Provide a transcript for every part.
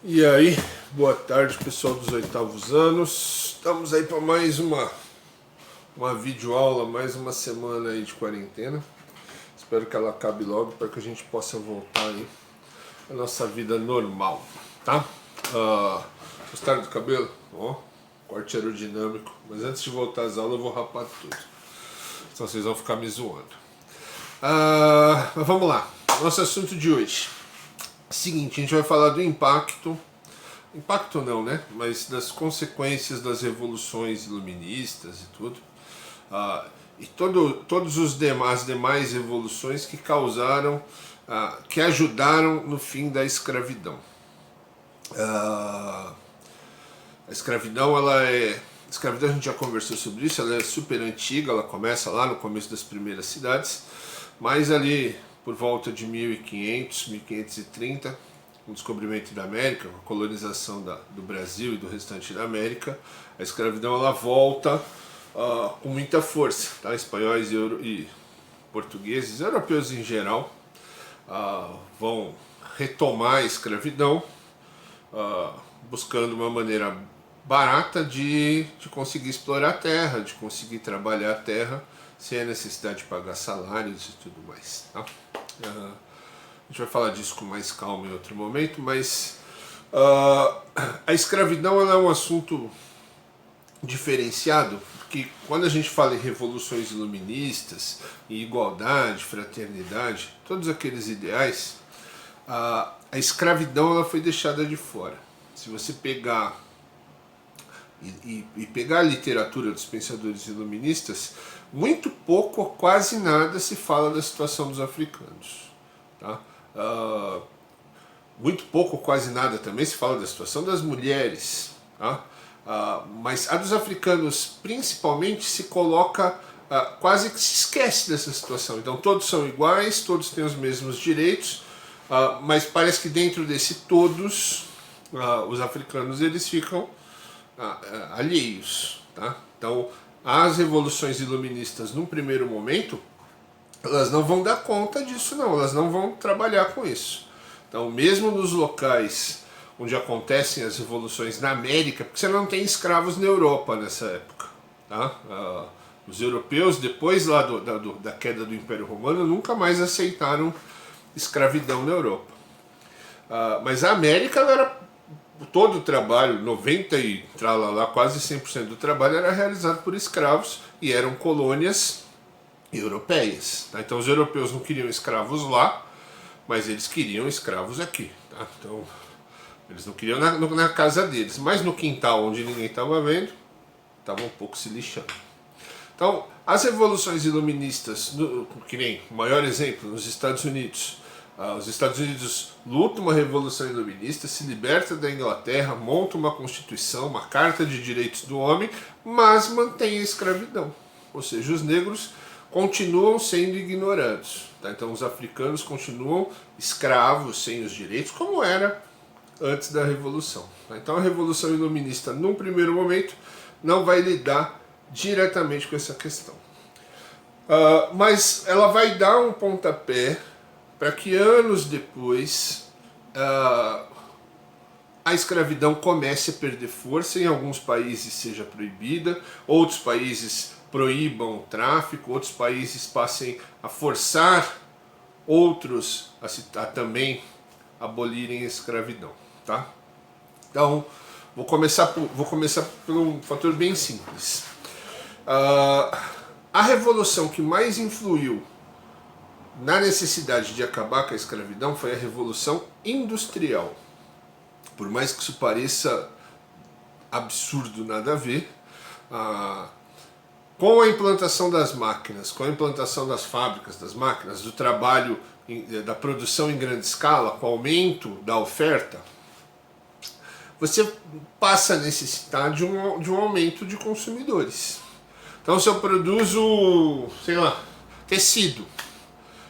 E aí, boa tarde pessoal dos oitavos anos. Estamos aí para mais uma videoaula, mais uma semana aí de quarentena. Espero que ela acabe logo para que a gente possa voltar aí à nossa vida normal, tá? Gostaram do cabelo? Ó, corte aerodinâmico. Mas antes de voltar às aulas eu vou rapar tudo. Senão vocês vão ficar me zoando. Mas vamos lá. Nosso assunto de hoje. Seguinte, a gente vai falar do impacto não, né? Mas das consequências das revoluções iluministas e tudo. E todos as demais revoluções que causaram, que ajudaram no fim da escravidão. A escravidão, a escravidão a gente já conversou sobre isso, ela é super antiga, ela começa lá no começo das primeiras cidades, mas ali por volta de 1500, 1530, com o descobrimento da América, com a colonização do Brasil e do restante da América, a escravidão ela volta com muita força, tá? Espanhóis e portugueses, europeus em geral, vão retomar a escravidão, buscando uma maneira barata de conseguir explorar a terra, de conseguir trabalhar a terra sem a necessidade de pagar salários e tudo mais, tá? A gente vai falar disso com mais calma em outro momento, mas a escravidão ela é um assunto diferenciado, porque quando a gente fala em revoluções iluministas, em igualdade, fraternidade, todos aqueles ideais, a escravidão ela foi deixada de fora. Se você pegar e pegar a literatura dos pensadores iluministas, muito pouco ou quase nada se fala da situação dos africanos, tá? Muito pouco ou quase nada também se fala da situação das mulheres, tá? Mas a dos africanos principalmente se coloca, quase que se esquece dessa situação. Então todos são iguais, todos têm os mesmos direitos, mas parece que dentro desse todos, os africanos eles ficam alheios, tá? Então as revoluções iluministas num primeiro momento elas não vão dar conta disso não, elas não vão trabalhar com isso. Então mesmo nos locais onde acontecem as revoluções na América, porque você não tem escravos na Europa nessa época, tá? Os europeus depois lá da queda do Império Romano nunca mais aceitaram escravidão na Europa. Mas a América ela era todo o trabalho, 90 e tralala, quase 100% do trabalho era realizado por escravos e eram colônias europeias, tá? Então os europeus não queriam escravos lá, mas eles queriam escravos aqui, tá? Então eles não queriam na casa deles, mas no quintal onde ninguém estava vendo, estavam um pouco se lixando. Então as revoluções iluministas, que nem o maior exemplo nos Estados Unidos, os Estados Unidos lutam uma revolução iluminista, se liberta da Inglaterra, monta uma constituição, uma carta de direitos do homem, mas mantém a escravidão. Ou seja, os negros continuam sendo ignorados, tá? Então os africanos continuam escravos, sem os direitos, como era antes da Revolução, tá? Então a Revolução Iluminista, num primeiro momento, não vai lidar diretamente com essa questão. Mas ela vai dar um pontapé para que anos depois a escravidão comece a perder força, em alguns países seja proibida, outros países proíbam o tráfico, outros países passem a forçar outros a também abolirem a escravidão, tá? Então, vou começar por um fator bem simples. A revolução que mais influiu na necessidade de acabar com a escravidão foi a Revolução Industrial. Por mais que isso pareça absurdo, nada a ver, com a implantação das máquinas, com a implantação das fábricas, das máquinas, do trabalho, da produção em grande escala, com o aumento da oferta, você passa a necessitar de um aumento de consumidores. Então se eu produzo, sei lá, tecido,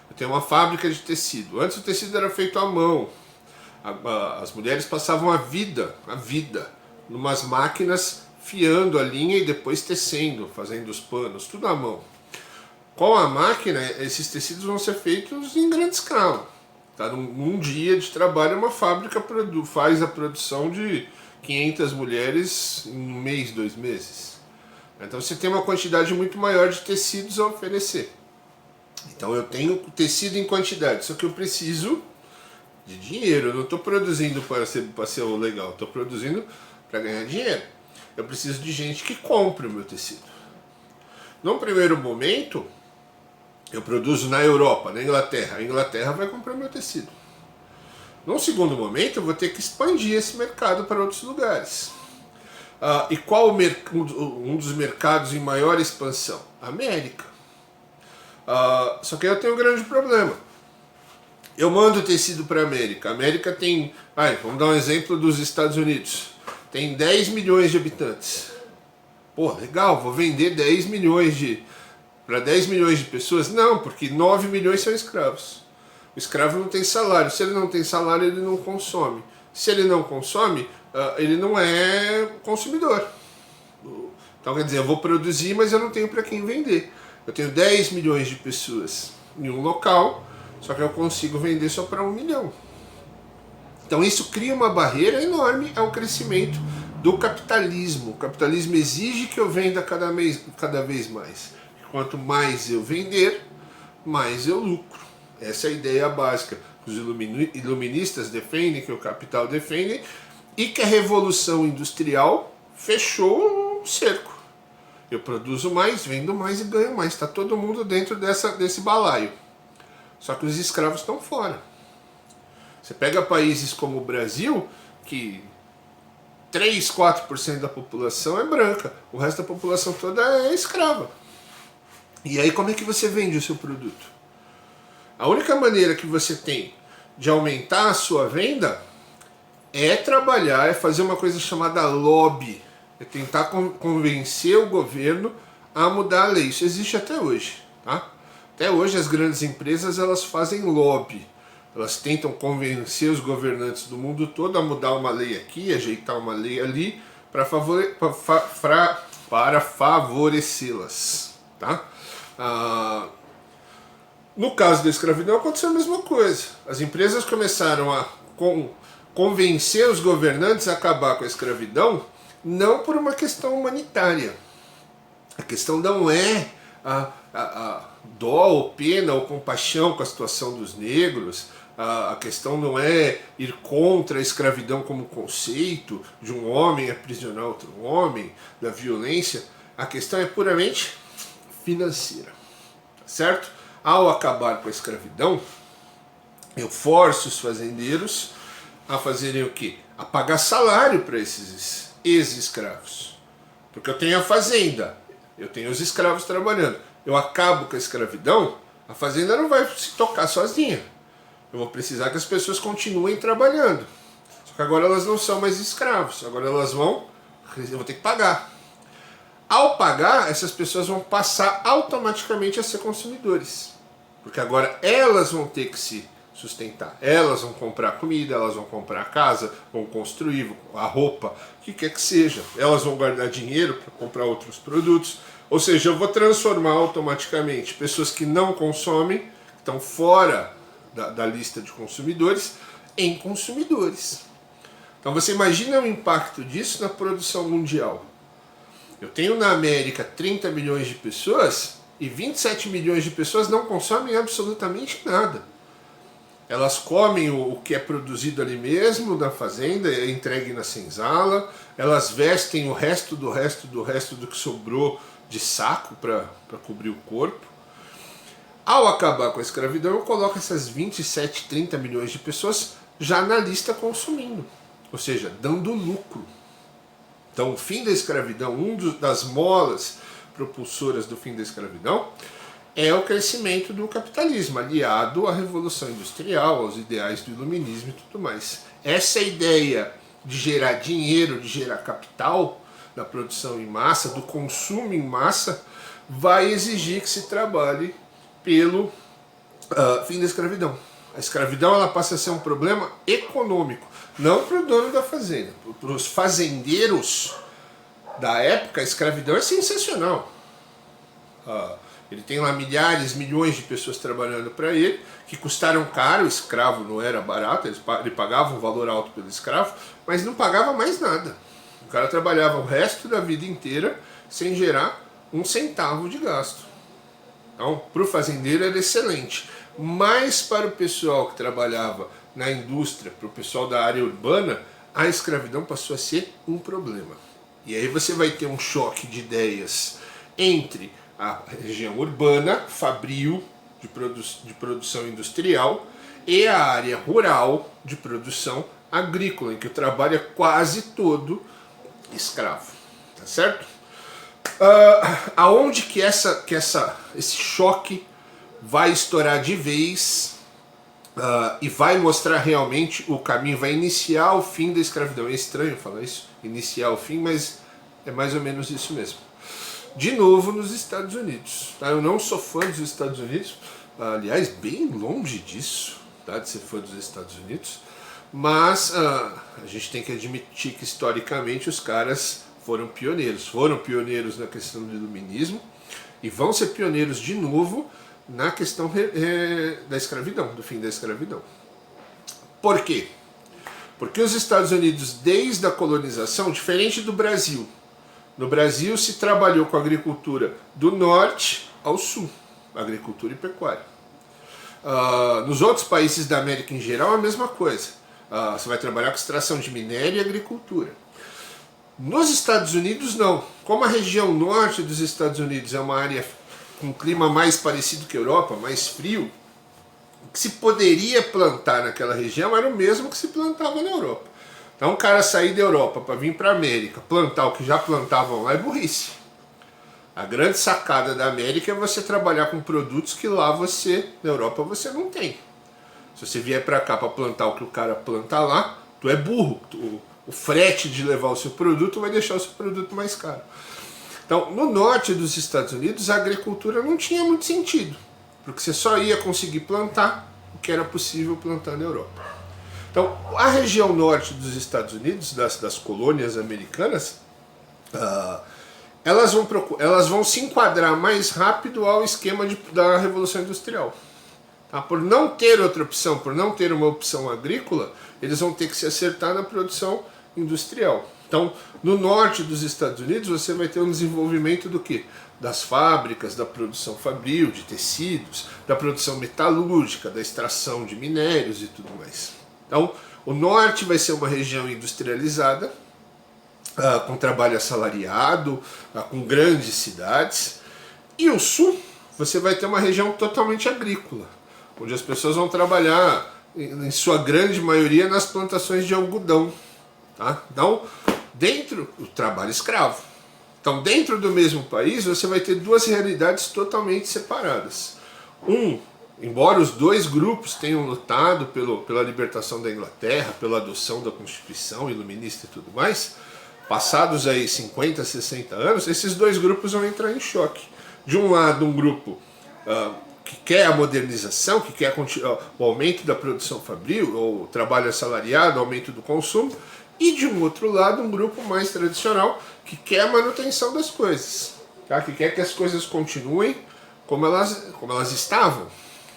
eu tenho uma fábrica de tecido. Antes o tecido era feito à mão. As mulheres passavam a vida, numas máquinas, fiando a linha e depois tecendo, fazendo os panos, tudo à mão. Com a máquina, esses tecidos vão ser feitos em grande escala. Tá num dia de trabalho, uma fábrica faz a produção de 500 mulheres em um mês, 2 meses. Então você tem uma quantidade muito maior de tecidos a oferecer. Então eu tenho tecido em quantidade, só que eu preciso de dinheiro. Eu não estou produzindo para ser legal, estou produzindo para ganhar dinheiro. Eu preciso de gente que compre o meu tecido. Num primeiro momento, eu produzo na Europa, na Inglaterra. A Inglaterra vai comprar o meu tecido. Num segundo momento, eu vou ter que expandir esse mercado para outros lugares. E qual um dos mercados em maior expansão? A América. Só que eu tenho um grande problema. Eu mando tecido para a América. A América tem, vamos dar um exemplo dos Estados Unidos. Tem 10 milhões de habitantes. Pô, legal, vou vender 10 milhões para 10 milhões de pessoas? Não, porque 9 milhões são escravos. O escravo não tem salário. Se ele não tem salário, ele não consome. Se ele não consome, ele não é consumidor. Então quer dizer, eu vou produzir, mas eu não tenho para quem vender. Eu tenho 10 milhões de pessoas em um local, só que eu consigo vender só para 1 milhão. Então isso cria uma barreira enorme ao crescimento do capitalismo. O capitalismo exige que eu venda cada vez mais. Quanto mais eu vender, mais eu lucro. Essa é a ideia básica que os iluministas defendem, que o capital defende, e que a Revolução Industrial fechou um cerco. Eu produzo mais, vendo mais e ganho mais. Está todo mundo dentro desse balaio. Só que os escravos estão fora. Você pega países como o Brasil, que 3, 4% da população é branca, o resto da população toda é escrava. E aí como é que você vende o seu produto? A única maneira que você tem de aumentar a sua venda é trabalhar, é fazer uma coisa chamada lobby. É tentar convencer o governo a mudar a lei. Isso existe até hoje, tá? Até hoje as grandes empresas elas fazem lobby. Elas tentam convencer os governantes do mundo todo a mudar uma lei aqui, ajeitar uma lei ali, para favorecê-las, tá? No caso da escravidão aconteceu a mesma coisa. As empresas começaram a convencer os governantes a acabar com a escravidão, não por uma questão humanitária. A questão não é a dó ou pena ou compaixão com a situação dos negros. A questão não é ir contra a escravidão como conceito de um homem aprisionar outro homem, da violência. A questão é puramente financeira, certo? Ao acabar com a escravidão, eu forço os fazendeiros a fazerem o quê? A pagar salário para esses ex-escravos. Porque eu tenho a fazenda, eu tenho os escravos trabalhando. Eu acabo com a escravidão, a fazenda não vai se tocar sozinha. Eu vou precisar que as pessoas continuem trabalhando. Só que agora elas não são mais escravos. Agora eu vou ter que pagar. Ao pagar, essas pessoas vão passar automaticamente a ser consumidores. Porque agora elas vão ter que se sustentar. Elas vão comprar comida, elas vão comprar casa, vão construir a roupa, o que quer que seja. Elas vão guardar dinheiro para comprar outros produtos. Ou seja, eu vou transformar automaticamente pessoas que não consomem, que estão fora da lista de consumidores, em consumidores. Então você imagina o impacto disso na produção mundial. Eu tenho na América 30 milhões de pessoas e 27 milhões de pessoas não consomem absolutamente nada. Elas comem o que é produzido ali mesmo na fazenda, é entregue na senzala, elas vestem o resto do que sobrou de saco para cobrir o corpo. Ao acabar com a escravidão, eu coloco essas 27, 30 milhões de pessoas já na lista consumindo, ou seja, dando lucro. Então, o fim da escravidão, das molas propulsoras do fim da escravidão, é o crescimento do capitalismo, aliado à Revolução Industrial, aos ideais do iluminismo e tudo mais. Essa ideia de gerar dinheiro, de gerar capital, da produção em massa, do consumo em massa, vai exigir que se trabalhe pelo fim da escravidão. A escravidão ela passa a ser um problema econômico, não para o dono da fazenda. Para os fazendeiros da época, a escravidão é sensacional. Ele tem lá milhares, milhões de pessoas trabalhando para ele, que custaram caro, o escravo não era barato, ele pagava um valor alto pelo escravo, mas não pagava mais nada. O cara trabalhava o resto da vida inteira sem gerar um centavo de gasto. Então, para o fazendeiro era excelente. Mas para o pessoal que trabalhava na indústria, para o pessoal da área urbana, a escravidão passou a ser um problema. E aí você vai ter um choque de ideias entre a região urbana, fabril, de produção industrial, e a área rural, de produção agrícola, em que o trabalho é quase todo escravo. Tá certo? Aonde que esse choque vai estourar de vez e vai mostrar realmente o caminho, vai iniciar o fim da escravidão. É estranho falar isso, iniciar o fim, mas é mais ou menos isso mesmo. De novo nos Estados Unidos. Tá? Eu não sou fã dos Estados Unidos, aliás, bem longe disso, tá? De ser fã dos Estados Unidos, mas a gente tem que admitir que historicamente os caras foram pioneiros na questão do iluminismo e vão ser pioneiros de novo na questão da escravidão, do fim da escravidão. Por quê? Porque os Estados Unidos, desde a colonização, diferente do Brasil, no Brasil se trabalhou com a agricultura do norte ao sul, agricultura e pecuária. Nos outros países da América em geral, a mesma coisa. Você vai trabalhar com extração de minério e agricultura. Nos Estados Unidos, não. Como a região norte dos Estados Unidos é uma área com um clima mais parecido que a Europa, mais frio, o que se poderia plantar naquela região era o mesmo que se plantava na Europa. Então, o cara sair da Europa para vir para a América, plantar o que já plantavam lá é burrice. A grande sacada da América é você trabalhar com produtos que lá na Europa, você não tem. Se você vier para cá para plantar o que o cara planta lá, tu é burro. O frete de levar o seu produto vai deixar o seu produto mais caro. Então, no norte dos Estados Unidos, a agricultura não tinha muito sentido, porque você só ia conseguir plantar o que era possível plantar na Europa. Então, a região norte dos Estados Unidos, das colônias americanas, elas vão se enquadrar mais rápido ao esquema da Revolução Industrial. Tá? Por não ter outra opção, por não ter uma opção agrícola, eles vão ter que se acertar na produção industrial. Então, no norte dos Estados Unidos, você vai ter um desenvolvimento do quê? Das fábricas, da produção fabril, de tecidos, da produção metalúrgica, da extração de minérios e tudo mais. Então, o norte vai ser uma região industrializada, com trabalho assalariado, com grandes cidades. E o sul, você vai ter uma região totalmente agrícola, onde as pessoas vão trabalhar, em sua grande maioria, nas plantações de algodão. Tá? Então, o trabalho escravo. Então, dentro do mesmo país, você vai ter duas realidades totalmente separadas. Embora os dois grupos tenham lutado pela libertação da Inglaterra, pela adoção da Constituição iluminista e tudo mais, passados aí 50, 60 anos, esses dois grupos vão entrar em choque. De um lado, um grupo que quer a modernização, que quer o aumento da produção fabril, o trabalho assalariado, o aumento do consumo, e de um outro lado, um grupo mais tradicional, que quer a manutenção das coisas, tá? Que quer que as coisas continuem como elas estavam.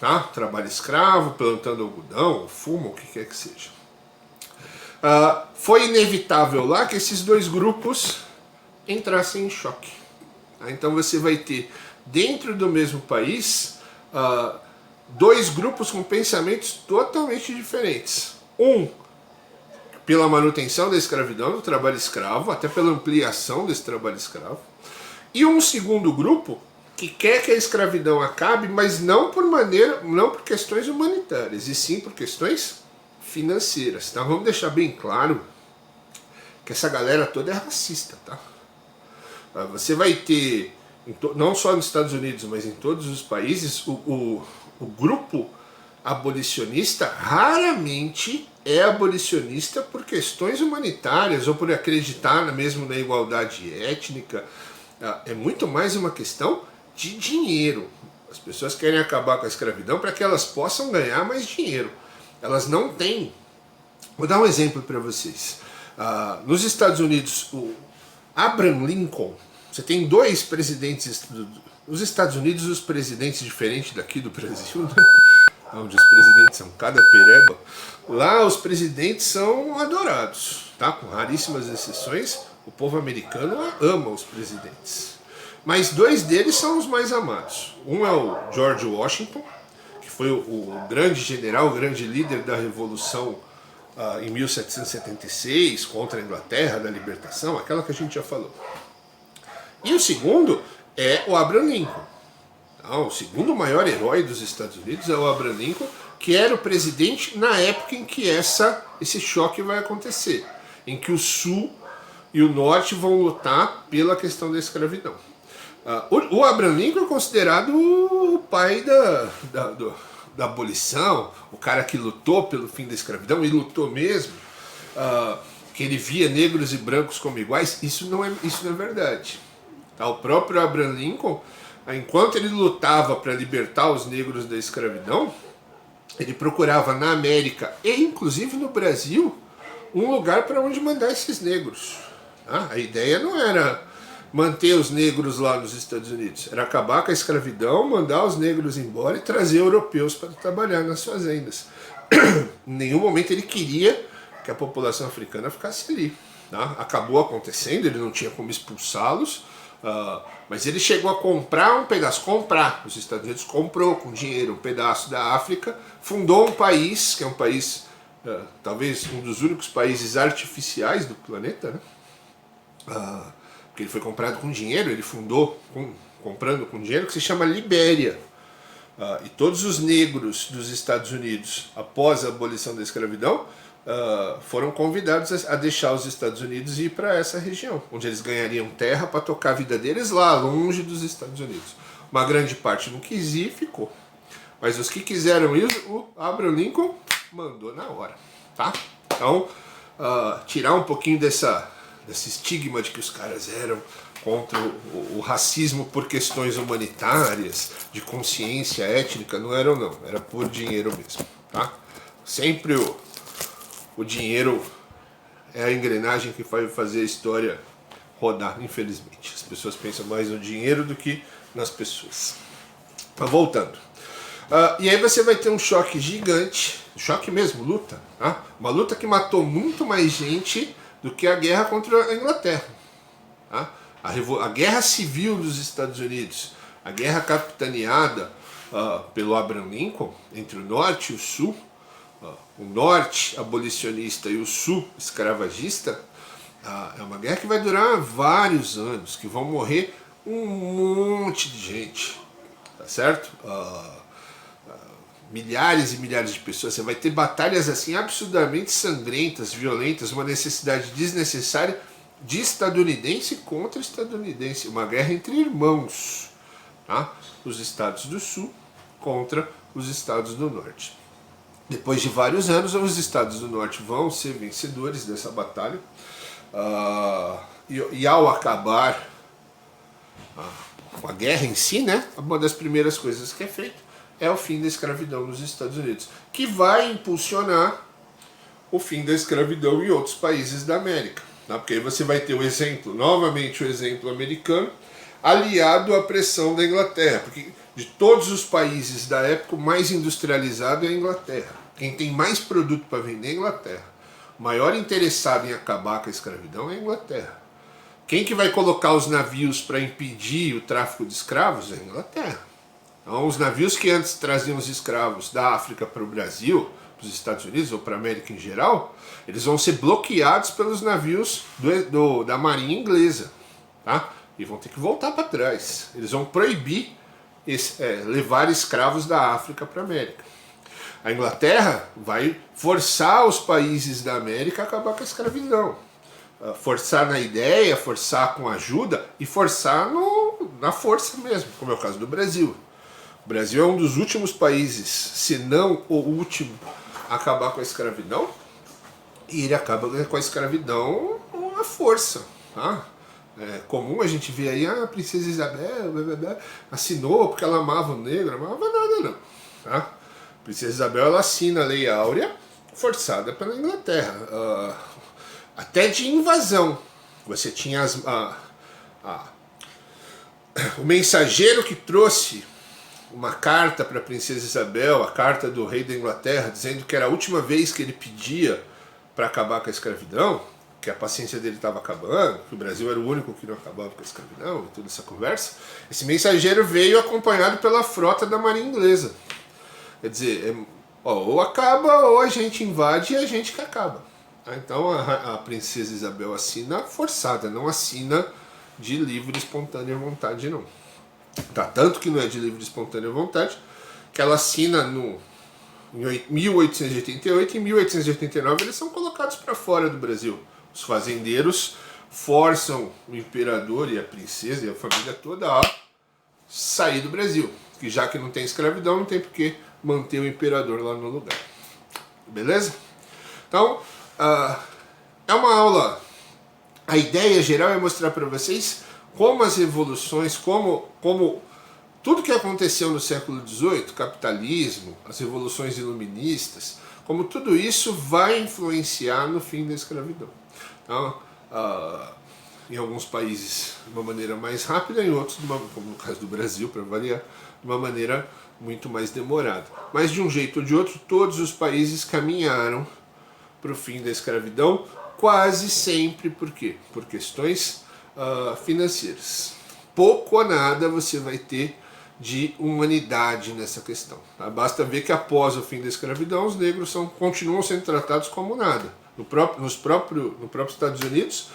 Tá? Trabalho escravo, plantando algodão, fumo, o que quer que seja. Foi inevitável lá que esses dois grupos entrassem em choque. Tá? Então você vai ter, dentro do mesmo país, dois grupos com pensamentos totalmente diferentes. Pela manutenção da escravidão, do trabalho escravo, até pela ampliação desse trabalho escravo. E um segundo grupo que quer que a escravidão acabe, mas não por questões humanitárias, e sim por questões financeiras. Tá? Vamos deixar bem claro que essa galera toda é racista. Tá? Você vai ter, não só nos Estados Unidos, mas em todos os países, o grupo abolicionista raramente é abolicionista por questões humanitárias ou por acreditar mesmo na igualdade étnica. É muito mais uma questão de dinheiro. As pessoas querem acabar com a escravidão para que elas possam ganhar mais dinheiro. Elas não têm. Vou dar um exemplo para vocês. Nos Estados Unidos, o Abraham Lincoln, você tem dois presidentes Os Estados Unidos, os presidentes, diferente daqui do Brasil, né? Onde os presidentes são cada pereba, lá os presidentes são adorados, tá? Com raríssimas exceções, o povo americano ama os presidentes. Mas dois deles são os mais amados. Um é o George Washington, que foi o grande general, o grande líder da Revolução em 1776, contra a Inglaterra, da libertação, aquela que a gente já falou. E o segundo é o Abraham Lincoln. O segundo maior herói dos Estados Unidos é o Abraham Lincoln, que era o presidente na época em que esse choque vai acontecer, em que o Sul e o Norte vão lutar pela questão da escravidão. O Abraham Lincoln é considerado o pai da abolição, o cara que lutou pelo fim da escravidão, e lutou mesmo, que ele via negros e brancos como iguais. Isso não é verdade. O próprio Abraham Lincoln, enquanto ele lutava para libertar os negros da escravidão, ele procurava na América e inclusive no Brasil um lugar para onde mandar esses negros. A ideia não era manter os negros lá nos Estados Unidos, era acabar com a escravidão, mandar os negros embora e trazer europeus para trabalhar nas fazendas. Em nenhum momento ele queria que a população africana ficasse ali. Acabou acontecendo, ele não tinha como expulsá-los, mas ele chegou a comprar um pedaço, os Estados Unidos comprou com dinheiro um pedaço da África, fundou um país, que é um país, talvez um dos únicos países artificiais do planeta, né? Porque ele foi comprado com dinheiro, ele fundou comprando com dinheiro, que se chama Libéria. E todos os negros dos Estados Unidos, após a abolição da escravidão, foram convidados a deixar os Estados Unidos e ir para essa região, onde eles ganhariam terra para tocar a vida deles lá, longe dos Estados Unidos. Uma grande parte não quis ir e ficou. Mas os que quiseram ir, o Abraham Lincoln mandou na hora. Tá? Então, tirar um pouquinho desse estigma de que os caras eram contra o racismo por questões humanitárias, de consciência étnica, não eram não, era por dinheiro mesmo. Tá? Sempre o dinheiro é a engrenagem que vai fazer a história rodar, infelizmente. As pessoas pensam mais no dinheiro do que nas pessoas. Mas voltando. E aí você vai ter um choque gigante, choque mesmo, luta. Uma luta que matou muito mais gente do que a guerra contra a Inglaterra. A guerra civil dos Estados Unidos, a guerra capitaneada pelo Abraham Lincoln, entre o Norte e o Sul, o Norte abolicionista e o Sul escravagista, é uma guerra que vai durar vários anos, que vão morrer um monte de gente, tá certo? Milhares e milhares de pessoas. Você vai ter batalhas assim absurdamente sangrentas, violentas, uma necessidade desnecessária de estadunidense contra estadunidense, uma guerra entre irmãos, tá? Os estados do Sul contra os estados do Norte. Depois de vários anos, os estados do Norte vão ser vencedores dessa batalha, e ao acabar com a guerra em si, né, uma das primeiras coisas que é feita é o fim da escravidão nos Estados Unidos, que vai impulsionar o fim da escravidão em outros países da América. Tá? Porque aí você vai ter o exemplo, novamente o exemplo americano, aliado à pressão da Inglaterra, porque de todos os países da época, o mais industrializado é a Inglaterra. Quem tem mais produto para vender é a Inglaterra. O maior interessado em acabar com a escravidão é a Inglaterra. Quem que vai colocar os navios para impedir o tráfico de escravos é a Inglaterra. Então, os navios que antes traziam os escravos da África para o Brasil, para os Estados Unidos ou para a América em geral, eles vão ser bloqueados pelos navios da Marinha Inglesa. Tá? E vão ter que voltar para trás. Eles vão proibir levar escravos da África para a América. A Inglaterra vai forçar os países da América a acabar com a escravidão. Forçar na ideia, forçar com ajuda e forçar na força mesmo, como é o caso do Brasil. O Brasil é um dos últimos países, se não o último, a acabar com a escravidão. E ele acaba com a escravidão à força. Tá? É comum a gente ver aí a princesa Isabel assinou porque ela amava o negro, não amava nada não. Tá? A princesa Isabel ela assina a Lei Áurea forçada pela Inglaterra. Até de invasão. Você tinha o mensageiro que trouxe uma carta para a princesa Isabel, a carta do rei da Inglaterra, dizendo que era a última vez que ele pedia para acabar com a escravidão, que a paciência dele estava acabando, que o Brasil era o único que não acabava com a escravidão e toda essa conversa. Esse mensageiro veio acompanhado pela frota da marinha inglesa. Quer dizer, ou acaba ou a gente invade e a gente que acaba. Então a princesa Isabel assina forçada, não assina de livre e espontânea vontade, não. Tá, tanto que não é de livre e espontânea vontade, que ela assina em 1888 e em 1889 eles são colocados para fora do Brasil. Os fazendeiros forçam o imperador e a princesa e a família toda a sair do Brasil. Que já que não tem escravidão, não tem por que manter o imperador lá no lugar. Beleza? Então, é uma aula. A ideia geral é mostrar para vocês como as revoluções, como tudo que aconteceu no século XVIII, capitalismo, as revoluções iluministas, como tudo isso vai influenciar no fim da escravidão. Então, em alguns países de uma maneira mais rápida, em outros, como no caso do Brasil, para variar, de uma maneira muito mais demorada. Mas de um jeito ou de outro, todos os países caminharam para o fim da escravidão, quase sempre. Por quê? Por questões financeiras. Pouco ou nada você vai ter de humanidade nessa questão. Tá? Basta ver que após o fim da escravidão, os negros continuam sendo tratados como nada. No próprio Estados Unidos,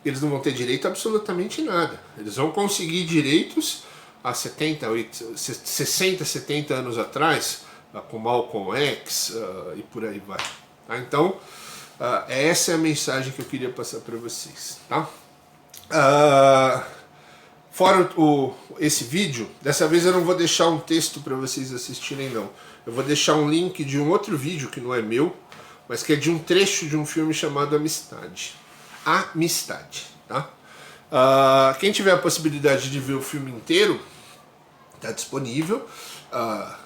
eles não vão ter direito a absolutamente nada. Eles vão conseguir direitos há 60, 70 anos atrás, com Malcolm X e por aí vai. Tá? Então, essa é a mensagem que eu queria passar para vocês. Tá? Fora esse vídeo, dessa vez eu não vou deixar um texto para vocês assistirem, não. Eu vou deixar um link de um outro vídeo que não é meu, mas que é de um trecho de um filme chamado Amistade. Amistade, tá? Quem tiver a possibilidade de ver o filme inteiro, está disponível.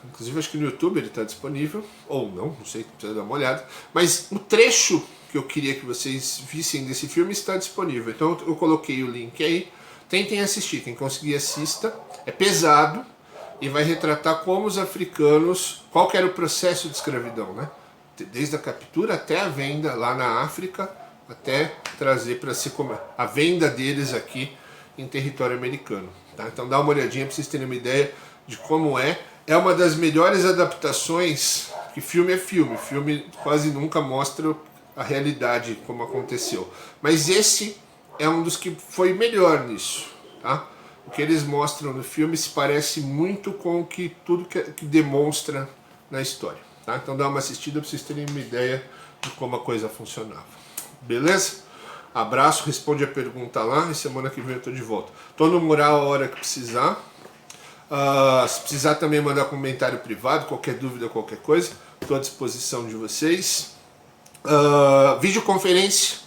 Inclusive acho que no YouTube ele está disponível, ou não sei, precisa dar uma olhada. Mas o trecho que eu queria que vocês vissem desse filme está disponível. Então eu coloquei o link aí. Tentem assistir, quem conseguir assista. É pesado e vai retratar como os africanos, qual que era o processo de escravidão, né? Desde a captura até a venda lá na África, até trazer para si a venda deles aqui em território americano. Tá? Então dá uma olhadinha para vocês terem uma ideia de como é. É uma das melhores adaptações, que filme é filme. Filme quase nunca mostra a realidade como aconteceu. Mas esse é um dos que foi melhor nisso. Tá? O que eles mostram no filme se parece muito com tudo que demonstra na história. Tá? Então dá uma assistida para vocês terem uma ideia de como a coisa funcionava. Beleza? Abraço, responde a pergunta lá e semana que vem eu estou de volta. Estou no mural a hora que precisar. Se precisar também mandar comentário privado, qualquer dúvida, qualquer coisa, estou à disposição de vocês. Videoconferência,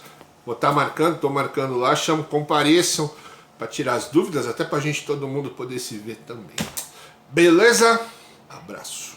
estou marcando lá, compareçam para tirar as dúvidas, até para todo mundo poder se ver também. Beleza? Abraço.